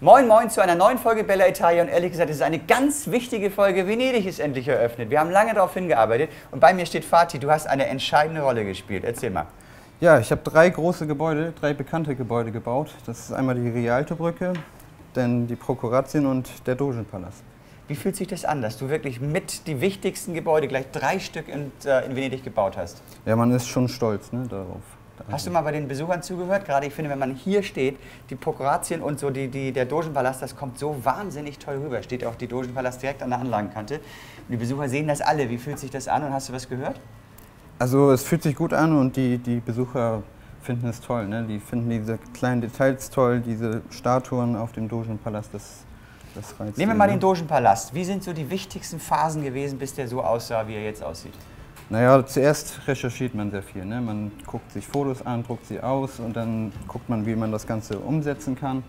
Moin Moin zu einer neuen Folge Bella Italia und ehrlich gesagt, es ist eine ganz wichtige Folge. Venedig ist endlich eröffnet. Wir haben lange darauf hingearbeitet und bei mir steht Fatih, du hast eine entscheidende Rolle gespielt. Erzähl mal. Ja, ich habe drei große Gebäude, drei bekannte Gebäude gebaut. Das ist einmal die Rialto-Brücke, dann die Prokuratien und der Dogenpalast. Wie fühlt sich das an, dass du wirklich mit die wichtigsten Gebäude, gleich 3 Stück in Venedig gebaut hast? Ja, man ist schon stolz, ne, darauf. Hast du mal bei den Besuchern zugehört? Gerade ich finde, wenn man hier steht, die Prokuratien und so der Dogenpalast, das kommt so wahnsinnig toll rüber. Steht auch die Dogenpalast direkt an der Anlagenkante. Und die Besucher sehen das alle. Wie fühlt sich das an und hast du was gehört? Also es fühlt sich gut an und die Besucher finden es toll. Ne? Die finden diese kleinen Details toll, diese Statuen auf dem Dogenpalast, das reizt. Nehmen wir mal den Dogenpalast. Wie sind so die wichtigsten Phasen gewesen, bis der so aussah, wie er jetzt aussieht? Naja, zuerst recherchiert man sehr viel. Ne? Man guckt sich Fotos an, druckt sie aus und dann guckt man, wie man das Ganze umsetzen kann.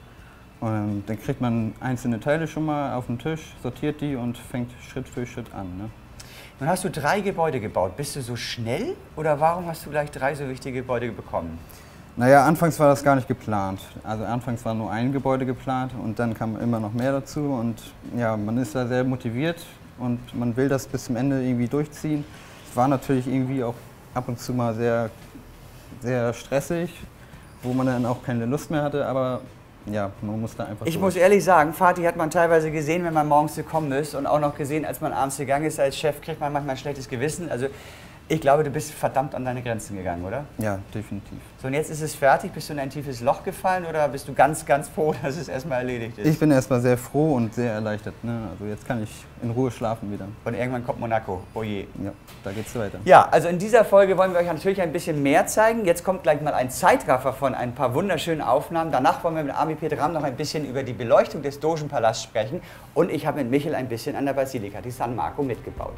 Und dann kriegt man einzelne Teile schon mal auf den Tisch, sortiert die und fängt Schritt für Schritt an. Ne? Nun hast du 3 Gebäude gebaut. Bist du so schnell oder warum hast du gleich 3 so wichtige Gebäude bekommen? Naja, anfangs war das gar nicht geplant. Also anfangs war nur ein Gebäude geplant und dann kam immer noch mehr dazu. Und ja, man ist da sehr motiviert und man will das bis zum Ende irgendwie durchziehen. Es war natürlich irgendwie auch ab und zu mal sehr, sehr stressig, wo man dann auch keine Lust mehr hatte, aber ja, man muss da einfach Ich durch. muss ehrlich sagen, Fatih hat man teilweise gesehen, wenn man morgens gekommen ist und auch noch gesehen, als man abends gegangen ist. Als Chef kriegt man manchmal ein schlechtes Gewissen. Also ich glaube, du bist verdammt an deine Grenzen gegangen, oder? Ja, definitiv. So, und jetzt ist es fertig. Bist du in ein tiefes Loch gefallen oder bist du ganz, ganz froh, dass es erstmal erledigt ist? Ich bin erstmal sehr froh und sehr erleichtert. Ne? Also jetzt kann ich in Ruhe schlafen wieder. Und irgendwann kommt Monaco. Oh je. Ja, da geht's weiter. Ja, also in dieser Folge wollen wir euch natürlich ein bisschen mehr zeigen. Jetzt kommt gleich mal ein Zeitraffer von ein paar wunderschönen Aufnahmen. Danach wollen wir mit Ami Petram noch ein bisschen über die Beleuchtung des Dogenpalasts sprechen. Und ich habe mit Michel ein bisschen an der Basilika di San Marco mitgebaut.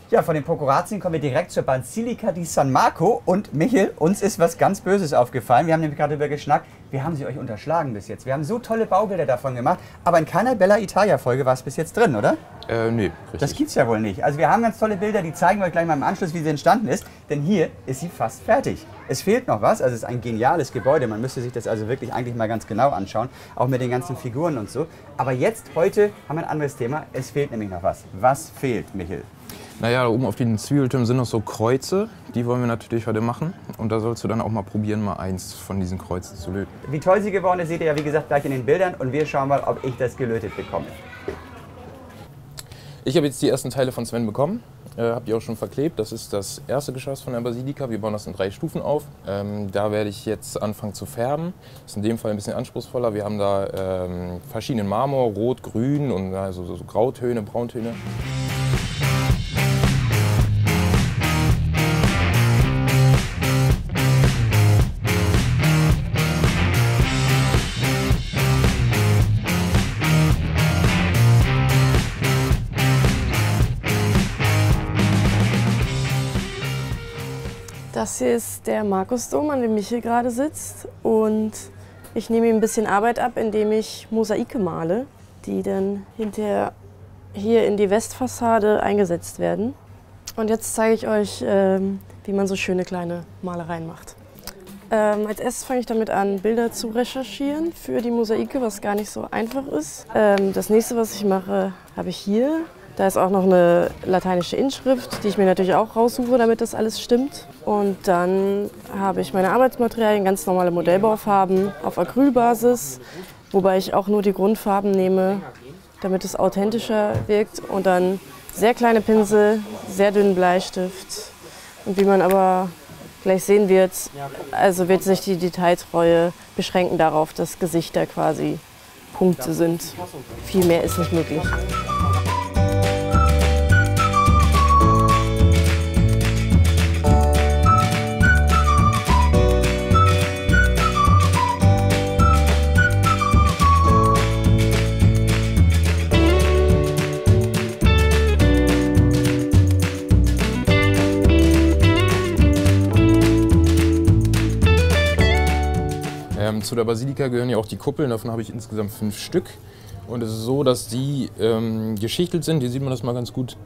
Ja, von den Prokuratien kommen wir direkt zur Basilika di San Marco. Und Michel, uns ist was ganz Böses aufgefallen. Wir haben nämlich gerade darüber geschnackt. Wir haben sie euch unterschlagen bis jetzt. Wir haben so tolle Baubilder davon gemacht. Aber in keiner Bella Italia Folge war es bis jetzt drin, oder? Nee, richtig. Das gibt's ja wohl nicht. Also wir haben ganz tolle Bilder, die zeigen wir euch gleich mal im Anschluss, wie sie entstanden ist. Denn hier ist sie fast fertig. Es fehlt noch was. Also es ist ein geniales Gebäude. Man müsste sich das also wirklich eigentlich mal ganz genau anschauen. Auch mit den ganzen Figuren und so. Aber jetzt, heute, haben wir ein anderes Thema. Es fehlt nämlich noch was. Was fehlt, Michel? Naja, da oben auf den Zwiebeltürmen sind noch so Kreuze. Die wollen wir natürlich heute machen. Und da sollst du dann auch mal probieren, mal eins von diesen Kreuzen zu löten. Wie toll sie geworden ist, seht ihr ja wie gesagt gleich in den Bildern. Und wir schauen mal, ob ich das gelötet bekomme. Ich habe jetzt die ersten Teile von Sven bekommen. Habt ihr auch schon verklebt. Das ist das erste Geschoss von der Basilika. Wir bauen das in 3 Stufen auf. Da werde ich jetzt anfangen zu färben. Das ist in dem Fall ein bisschen anspruchsvoller. Wir haben da verschiedenen Marmor, Rot, Grün und also so Grautöne, Brauntöne. Das hier ist der Markusdom, an dem Michel gerade sitzt. Und ich nehme ihm ein bisschen Arbeit ab, indem ich Mosaike male, die dann hinterher hier in die Westfassade eingesetzt werden. Und jetzt zeige ich euch, wie man so schöne kleine Malereien macht. Als erstes fange ich damit an, Bilder zu recherchieren für die Mosaike, was gar nicht so einfach ist. Das nächste, was ich mache, habe ich hier. Da ist auch noch eine lateinische Inschrift, die ich mir natürlich auch raussuche, damit das alles stimmt. Und dann habe ich meine Arbeitsmaterialien, ganz normale Modellbaufarben auf Acrylbasis, wobei ich auch nur die Grundfarben nehme, damit es authentischer wirkt. Und dann sehr kleine Pinsel, sehr dünnen Bleistift. Und wie man aber gleich sehen wird, also wird sich die Detailtreue beschränken darauf, dass Gesichter quasi Punkte sind. Viel mehr ist nicht möglich. Zu der Basilika gehören ja auch die Kuppeln, davon habe ich insgesamt 5 Stück. Und es ist so, dass die geschichtelt sind, hier sieht man das mal ganz gut.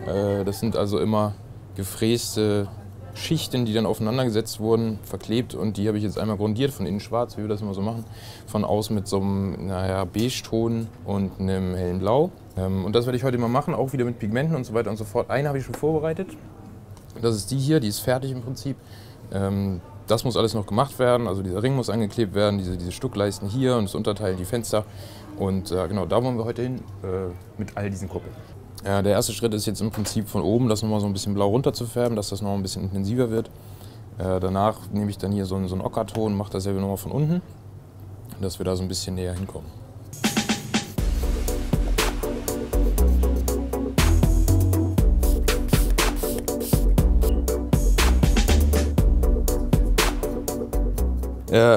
Das sind also immer gefräste Schichten, die dann aufeinander gesetzt wurden, verklebt. Und die habe ich jetzt einmal grundiert, von innen schwarz, wie wir das immer so machen. Von außen mit so einem Beige-Ton und einem hellen Blau. Und das werde ich heute mal machen, auch wieder mit Pigmenten und so weiter und so fort. Eine habe ich schon vorbereitet. Das ist die hier, die ist fertig im Prinzip. Das muss alles noch gemacht werden, also dieser Ring muss angeklebt werden, diese Stuckleisten hier und das Unterteil, die Fenster. Und genau, da wollen wir heute hin mit all diesen Kuppeln. Ja, der erste Schritt ist jetzt im Prinzip von oben das nochmal so ein bisschen blau runter zu färben, dass das noch ein bisschen intensiver wird. Danach nehme ich dann hier so einen Ockerton und mache dasselbe nochmal von unten, dass wir da so ein bisschen näher hinkommen.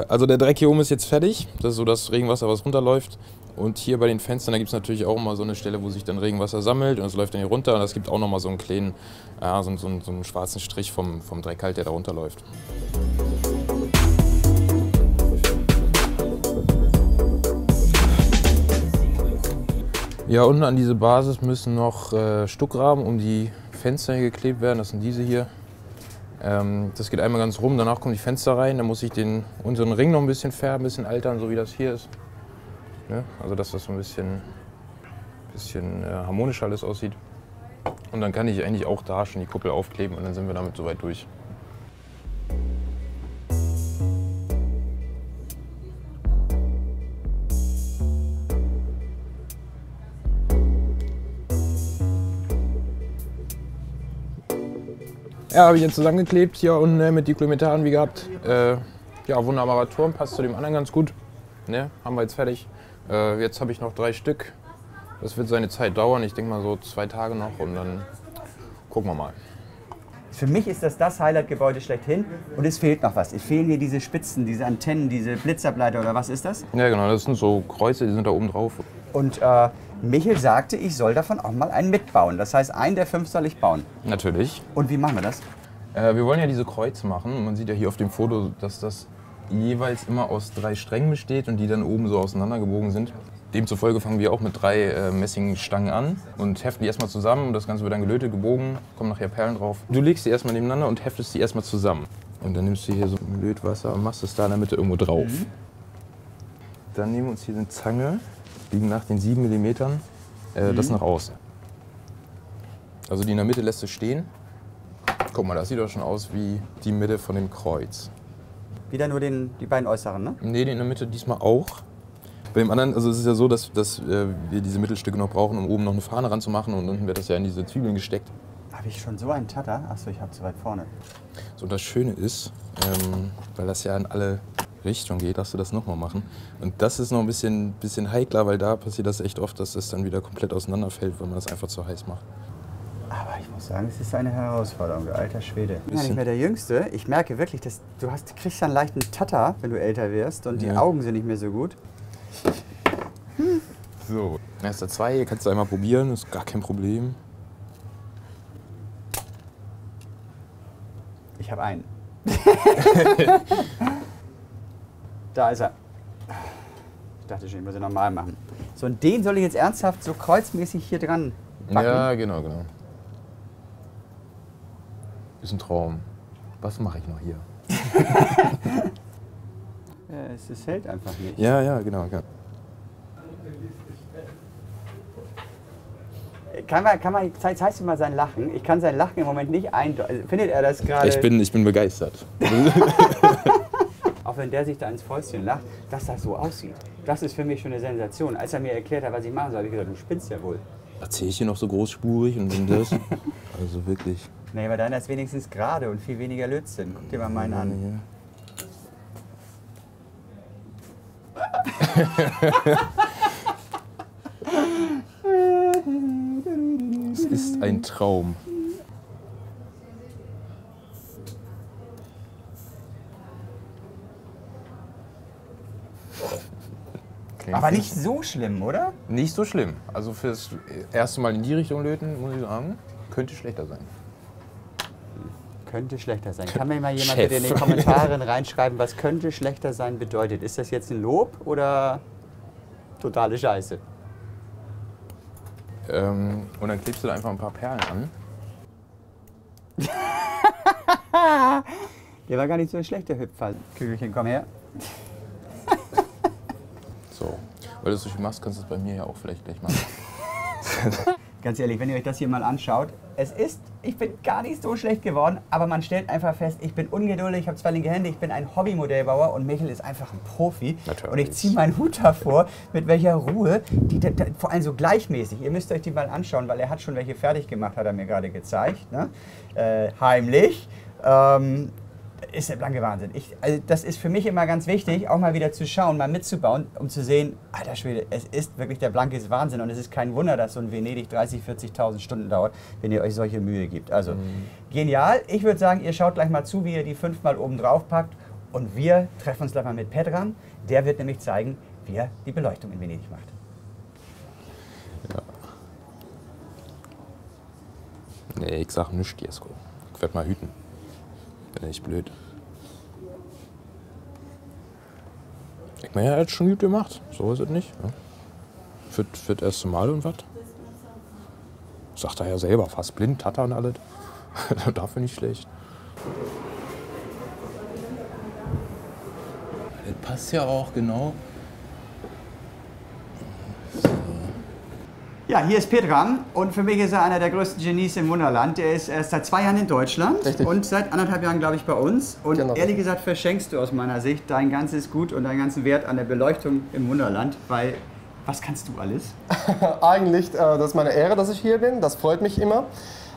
Also der Dreck hier oben ist jetzt fertig, das ist so das Regenwasser, was runterläuft. Und hier bei den Fenstern, da gibt es natürlich auch immer so eine Stelle, wo sich dann Regenwasser sammelt und es läuft dann hier runter. Und es gibt auch nochmal so einen kleinen, so einen schwarzen Strich vom Dreck halt, der da runterläuft. Ja, unten an diese Basis müssen noch Stuckrahmen um die Fenster hier geklebt werden, das sind diese hier. Das geht einmal ganz rum, danach kommen die Fenster rein, dann muss ich den unteren Ring noch ein bisschen färben, ein bisschen altern, so wie das hier ist. Ja, also dass das so ein bisschen harmonischer alles aussieht. Und dann kann ich eigentlich auch da schon die Kuppel aufkleben und dann sind wir damit soweit durch. Ja, habe ich jetzt zusammengeklebt hier unten mit Diclomethran wie gehabt. Ja, wunderbarer Turm, passt zu dem anderen ganz gut. Ne, haben wir jetzt fertig. Jetzt habe ich noch 3 Stück. Das wird seine Zeit dauern, ich denke mal so 2 Tage noch und dann gucken wir mal. Für mich ist das Highlight-Gebäude schlechthin und es fehlt noch was. Es fehlen hier diese Spitzen, diese Antennen, diese Blitzableiter oder was ist das? Ja genau, das sind so Kreuze, die sind da oben drauf. Und Michel sagte, ich soll davon auch mal einen mitbauen. Das heißt, einen der 5 soll ich bauen. Natürlich. Und wie machen wir das? Wir wollen ja diese Kreuze machen. Man sieht ja hier auf dem Foto, dass das jeweils immer aus 3 Strängen besteht und die dann oben so auseinandergebogen sind. Demzufolge fangen wir auch mit 3 Messingstangen an und heften die erstmal zusammen. Das Ganze wird dann gelötet, gebogen, kommen nachher Perlen drauf. Du legst die erstmal nebeneinander und heftest die erstmal zusammen. Und dann nimmst du hier so ein Lötwasser und machst es da in der Mitte irgendwo drauf. Mhm. Dann nehmen wir uns hier eine Zange, biegen nach den 7 mm das nach außen. Also die in der Mitte lässt du stehen. Guck mal, das sieht doch schon aus wie die Mitte von dem Kreuz. Wieder nur die beiden äußeren, ne? Nee, die in der Mitte diesmal auch. Bei dem anderen, also es ist ja so, dass wir diese Mittelstücke noch brauchen, um oben noch eine Fahne ranzumachen und unten wird das ja in diese Zwiebeln gesteckt. Habe ich schon so einen Tatter? Achso, ich habe zu weit vorne. So, und das Schöne ist, weil das ja in alle Richtungen geht, darfst du das nochmal machen. Und das ist noch ein bisschen heikler, weil da passiert das echt oft, dass das dann wieder komplett auseinanderfällt, weil man das einfach zu heiß macht. Aber ich muss sagen, es ist eine Herausforderung, alter Schwede. Ich bin ja nicht mehr der Jüngste. Ich merke wirklich, dass du kriegst einen leichten Tatter, wenn du älter wirst und die Augen sind nicht mehr so gut. So, Meister 2, kannst du einmal probieren, ist gar kein Problem. Ich habe einen. Da ist er. Ich dachte schon, ich muss ihn normal machen. So, und den soll ich jetzt ernsthaft so kreuzmäßig hier dran backen? Ja, genau. Ist ein Traum. Was mache ich noch hier? Ja, es hält einfach nicht. Ja, genau. zeigst du mal sein Lachen? Ich kann sein Lachen im Moment nicht eindeutig. Also, findet er das gerade? Ich bin begeistert. Auch wenn der sich da ins Fäustchen lacht, dass das so aussieht. Das ist für mich schon eine Sensation. Als er mir erklärt hat, was ich machen soll, habe ich gesagt, du spinnst ja wohl. Erzähle ich hier noch so großspurig und bin das? Also wirklich. Nee, aber deiner ist wenigstens gerade und viel weniger Lötzinn. Guck dir mal meinen an. Es ist ein Traum. Aber nicht so schlimm, oder? Nicht so schlimm. Also fürs erste Mal in die Richtung löten, muss ich sagen, könnte schlechter sein. Könnte schlechter sein. Kann mir mal jemand Chef. bitte in die Kommentare reinschreiben, was könnte schlechter sein bedeutet? Ist das jetzt ein Lob oder totale Scheiße? Und dann klebst du da einfach ein paar Perlen an. Der war gar nicht so ein schlechter Hüpfer. Kügelchen, komm her. So. Weil du es so schön machst, kannst du es bei mir ja auch vielleicht gleich machen. Ganz ehrlich, wenn ihr euch das hier mal anschaut, ich bin gar nicht so schlecht geworden, aber man stellt einfach fest, ich bin ungeduldig, ich habe zwei linke Hände, ich bin ein Hobbymodellbauer und Michel ist einfach ein Profi. Natürlich. Und ich ziehe meinen Hut davor, mit welcher Ruhe, vor allem so gleichmäßig. Ihr müsst euch die mal anschauen, weil er hat schon welche fertig gemacht, hat er mir gerade gezeigt, ne? Heimlich. Ist der blanke Wahnsinn. Also das ist für mich immer ganz wichtig, auch mal wieder zu schauen, mal mitzubauen, um zu sehen, alter Schwede, es ist wirklich der blanke Wahnsinn und es ist kein Wunder, dass so ein Venedig 30.000, 40.000 Stunden dauert, wenn ihr euch solche Mühe gibt. Also genial. Ich würde sagen, ihr schaut gleich mal zu, wie ihr die 5 mal oben drauf packt und wir treffen uns gleich mal mit Petram. Der wird nämlich zeigen, wie er die Beleuchtung in Venedig macht. Ja. Nee, ich sag nichts, Jesko. Ich werd mal hüten. Bin echt blöd. Ich meine, er hat schon gut gemacht. So ist es nicht. Ja. Für das erste Mal und was? Sagt er ja selber, fast blind, Tata und alles. Dafür nicht schlecht. Das passt ja auch genau. Ja, hier ist Petram und für mich ist er einer der größten Genies im Wunderland. Er ist erst seit 2 Jahren in Deutschland. Richtig. Und seit 1,5 Jahren, glaube ich, bei uns. Und Genau. ehrlich gesagt verschenkst du aus meiner Sicht dein ganzes Gut und deinen ganzen Wert an der Beleuchtung im Wunderland, weil was kannst du alles? Eigentlich, das ist meine Ehre, dass ich hier bin. Das freut mich immer,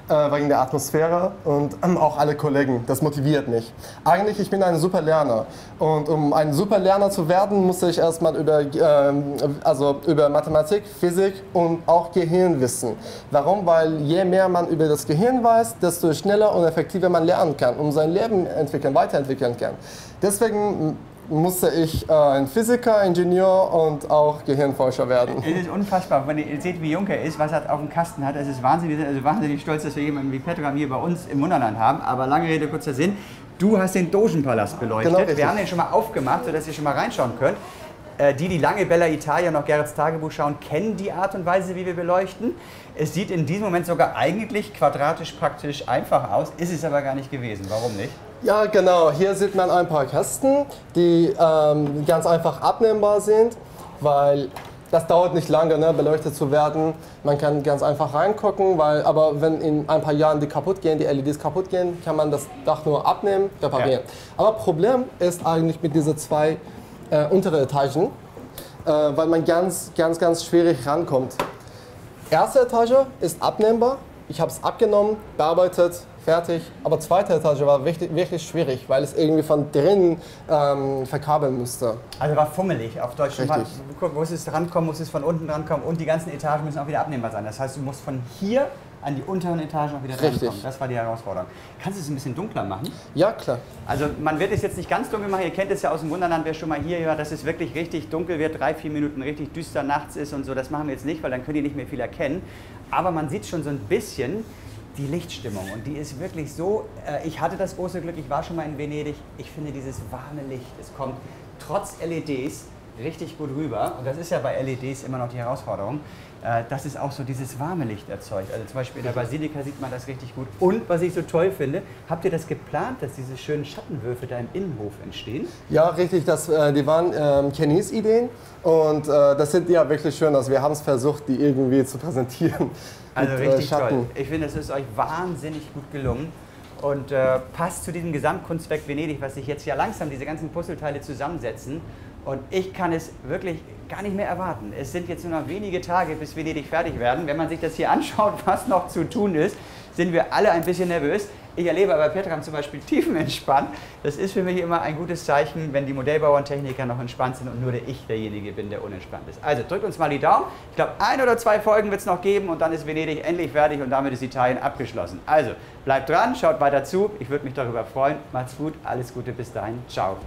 wegen der Atmosphäre und auch alle Kollegen. Das motiviert mich. Eigentlich, ich bin ein super Lerner. Und um ein super Lerner zu werden, musste ich erstmal über Mathematik, Physik und auch Gehirn wissen. Warum? Weil je mehr man über das Gehirn weiß, desto schneller und effektiver man lernen kann und sein Leben weiterentwickeln kann. Deswegen musste ich ein Physiker, Ingenieur und auch Gehirnforscher werden. Es ist unfassbar, wenn ihr seht, wie jung er ist, was er auf dem Kasten hat. Es ist wahnsinnig, wir sind also wahnsinnig stolz, dass wir jemanden wie Petram hier bei uns im Wunderland haben. Aber lange Rede, kurzer Sinn. Du hast den Dogenpalast beleuchtet. Genau, richtig. Wir haben den schon mal aufgemacht, sodass ihr schon mal reinschauen könnt. Die lange Bella Italia und auch Gerrits Tagebuch schauen, kennen die Art und Weise, wie wir beleuchten. Es sieht in diesem Moment sogar eigentlich quadratisch praktisch einfach aus, ist es aber gar nicht gewesen. Warum nicht? Ja, genau. Hier sieht man ein paar Kästen, die ganz einfach abnehmbar sind, weil das dauert nicht lange, ne, beleuchtet zu werden. Man kann ganz einfach reingucken, aber wenn in ein paar Jahren die LEDs kaputt gehen, kann man das Dach nur abnehmen, reparieren. Ja. Aber Problem ist eigentlich mit diesen 2 untere Etagen, weil man ganz schwierig rankommt. Erste Etage ist abnehmbar. Ich habe es abgenommen, bearbeitet, fertig. Aber zweite Etage war wirklich schwierig, weil es irgendwie von drinnen verkabeln musste. Also war fummelig auf Deutsch. Richtig. Muss es rankommen, muss es von unten rankommen und die ganzen Etagen müssen auch wieder abnehmbar sein. Das heißt, du musst von hier an die unteren Etagen auch wieder Richtig. rankommen. Das war die Herausforderung. Kannst du es ein bisschen dunkler machen? Ja, klar. Also man wird es jetzt nicht ganz dunkel machen, ihr kennt es ja aus dem Wunderland, wer schon mal hier war, dass es wirklich richtig dunkel wird, 3-4 Minuten richtig düster nachts ist und so. Das machen wir jetzt nicht, weil dann könnt ihr nicht mehr viel erkennen. Aber man sieht schon so ein bisschen die Lichtstimmung und die ist wirklich so, ich hatte das große Glück, ich war schon mal in Venedig, ich finde dieses warme Licht, es kommt trotz LEDs richtig gut rüber und das ist ja bei LEDs immer noch die Herausforderung, dass es auch so dieses warme Licht erzeugt. Also zum Beispiel in der Basilika sieht man das richtig gut. Und was ich so toll finde, habt ihr das geplant, dass diese schönen Schattenwürfe da im Innenhof entstehen? Ja, richtig. Die waren Kennys Ideen und das sind ja wirklich schön. Also wir haben es versucht, die irgendwie zu präsentieren. Also mit richtig Schatten. toll. Ich finde, es ist euch wahnsinnig gut gelungen und passt zu diesem Gesamtkunstwerk Venedig, was sich jetzt ja langsam diese ganzen Puzzleteile zusammensetzen. Und ich kann es wirklich gar nicht mehr erwarten. Es sind jetzt nur noch wenige Tage, bis Venedig fertig werden. Wenn man sich das hier anschaut, was noch zu tun ist, sind wir alle ein bisschen nervös. Ich erlebe aber Petram zum Beispiel tiefenentspannt. Das ist für mich immer ein gutes Zeichen, wenn die Modellbauerntechniker noch entspannt sind und nur ich derjenige bin, der unentspannt ist. Also drückt uns mal die Daumen. Ich glaube, 1 oder 2 Folgen wird es noch geben und dann ist Venedig endlich fertig und damit ist Italien abgeschlossen. Also bleibt dran, schaut weiter zu. Ich würde mich darüber freuen. Macht's gut, alles Gute bis dahin. Ciao.